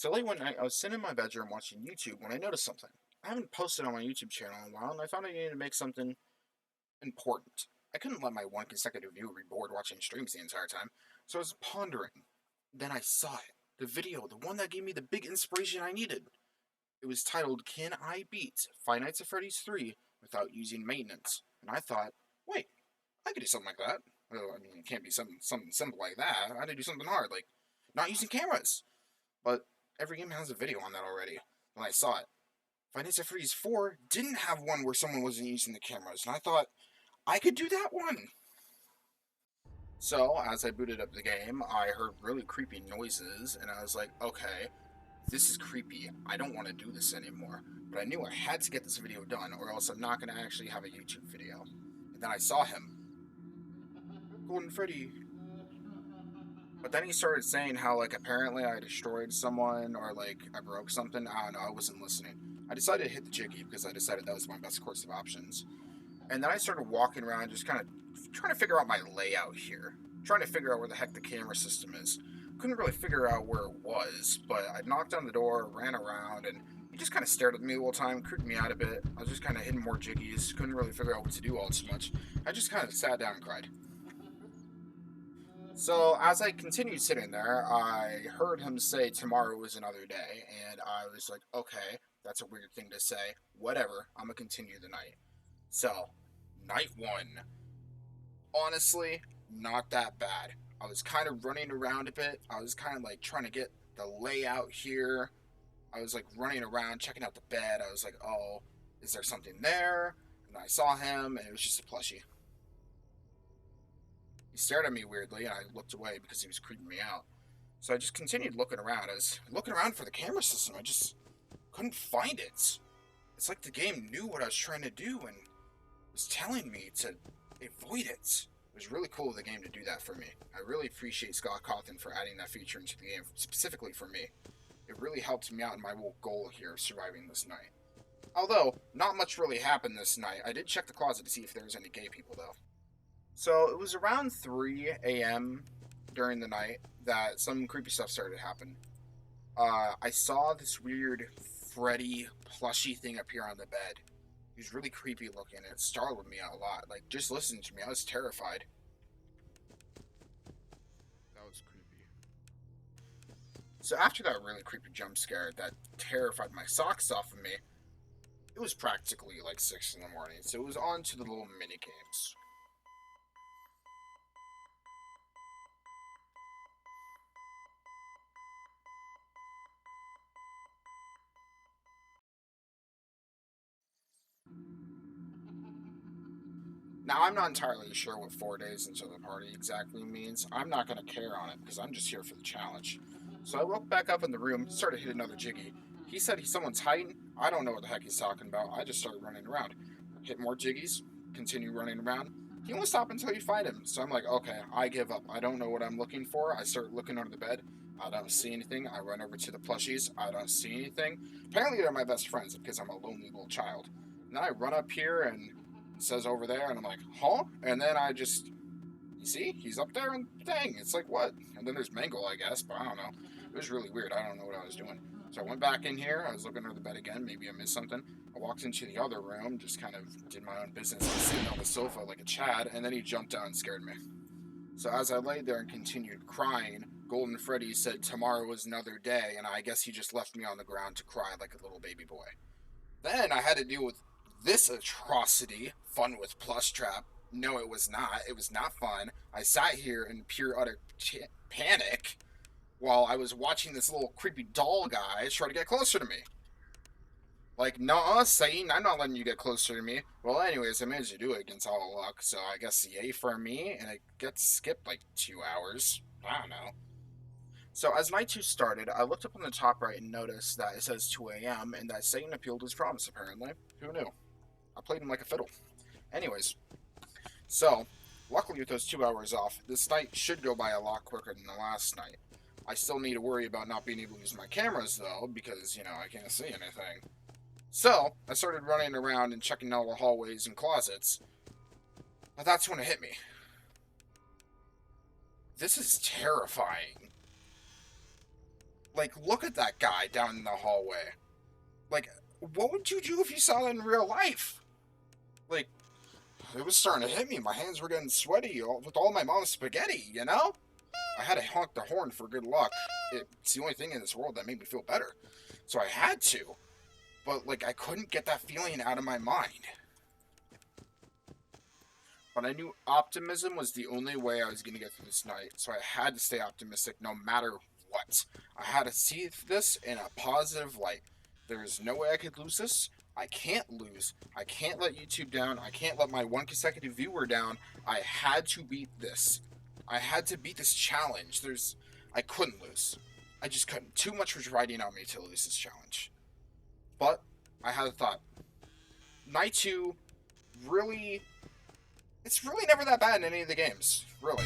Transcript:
So late one night, I was sitting in my bedroom watching YouTube when I noticed something. I haven't posted on my YouTube channel in a while, and I found I needed to make something important. I couldn't let my one consecutive viewer be bored watching streams the entire time, so I was pondering. Then I saw it. The video, the one that gave me the big inspiration I needed. It was titled, Can I Beat Five Nights at Freddy's 3 Without Using Maintenance? And I thought, wait, I could do something like that. Well, I mean, it can't be something simple like that. I had to do something hard, like not using cameras. But every game has a video on that already. When I saw it, Five Nights at Freddy's 4 didn't have one where someone wasn't using the cameras, and I thought, I could do that one! So, as I booted up the game, I heard really creepy noises, and I was like, okay, this is creepy. I don't want to do this anymore. But I knew I had to get this video done, or else I'm not going to actually have a YouTube video. And then I saw him. Golden Freddy. But then he started saying how, like, apparently I destroyed someone, or, like, I broke something. I don't know, I wasn't listening. I decided to hit the jiggy because I decided that was my best course of options. And then I started walking around just kind of trying to figure out my layout here. Trying to figure out where the heck the camera system is. Couldn't really figure out where it was, but I knocked on the door, ran around, and he just kind of stared at me the whole time, creeped me out a bit. I was just kind of hitting more jiggies, couldn't really figure out what to do all too much. I just kind of sat down and cried. So as I continued sitting there, I heard him say tomorrow was another day, and I was like, okay, that's a weird thing to say. Whatever, I'm gonna continue the night. So, night one. Honestly, not that bad. I was kind of running around a bit. I was kind of like trying to get the layout here. I was like running around, checking out the bed. I was like, oh, is there something there? And I saw him, and it was just a plushie. He stared at me weirdly, and I looked away because he was creeping me out. So I just continued looking around. I was looking around for the camera system. I just couldn't find it. It's like the game knew what I was trying to do and was telling me to avoid it. It was really cool of the game to do that for me. I really appreciate Scott Cawthon for adding that feature into the game, specifically for me. It really helped me out in my whole goal here of surviving this night. Although, not much really happened this night. I did check the closet to see if there was any gay people, though. So, it was around 3 a.m. during the night that some creepy stuff started to happen. I saw this weird Freddy plushie thing appear on the bed. He was really creepy looking, and it startled me out a lot. Like, just listening to me, I was terrified. That was creepy. So after that really creepy jump scare that terrified my socks off of me, it was practically like 6 in the morning, so it was on to the little mini games. Now, I'm not entirely sure what 4 days into the party exactly means. I'm not going to care on it because I'm just here for the challenge. So I woke back up in the room, started to hit another jiggy. He said someone's hiding. I don't know what the heck he's talking about. I just started running around. Hit more jiggies, continue running around. He won't stop until you find him. So I'm like, okay, I give up. I don't know what I'm looking for. I start looking under the bed. I don't see anything. I run over to the plushies. I don't see anything. Apparently they're my best friends because I'm a lonely little child. And then I run up here and it says over there, and I'm like, huh? And then I just, you see, he's up there, and dang, it's like, what? And then there's Mangle, I guess, but I don't know. It was really weird. I don't know what I was doing. So I went back in here. I was looking under the bed again. Maybe I missed something. I walked into the other room, just kind of did my own business, sitting on the sofa like a Chad, and then he jumped down and scared me. So as I laid there and continued crying, Golden Freddy said tomorrow was another day, and I guess he just left me on the ground to cry like a little baby boy. Then I had to deal with this atrocity, fun with Plush Trap. No, it was not. It was not fun. I sat here in pure utter panic while I was watching this little creepy doll guy try to get closer to me. Like, nah, Satan, I'm not letting you get closer to me. Well, anyways, I managed to do it against all luck, so I guess yay for me, and it gets skipped like 2 hours. I don't know. So as night 2 started, I looked up on the top right and noticed that it says 2 a.m. and that Satan appealed his promise, apparently. Who knew? I played him like a fiddle. Anyways, so, luckily with those 2 hours off, this night should go by a lot quicker than the last night. I still need to worry about not being able to use my cameras, though, because, I can't see anything. So, I started running around and checking all the hallways and closets. But that's when it hit me. This is terrifying. Like, look at that guy down in the hallway. Like, what would you do if you saw that in real life? Like, it was starting to hit me. My hands were getting sweaty with all my mom's spaghetti, you know? I had to honk the horn for good luck. It's the only thing in this world that made me feel better. So I had to. But, like, I couldn't get that feeling out of my mind. But I knew optimism was the only way I was going to get through this night. So I had to stay optimistic no matter what. I had to see this in a positive light. There is no way I could lose this. I can't lose. I can't let YouTube down. I can't let my one consecutive viewer down. I had to beat this. I had to beat this challenge. I couldn't lose. I just couldn't. Too much was riding on me to lose this challenge. But I had a thought. Night 2 really... It's really never that bad in any of the games, really.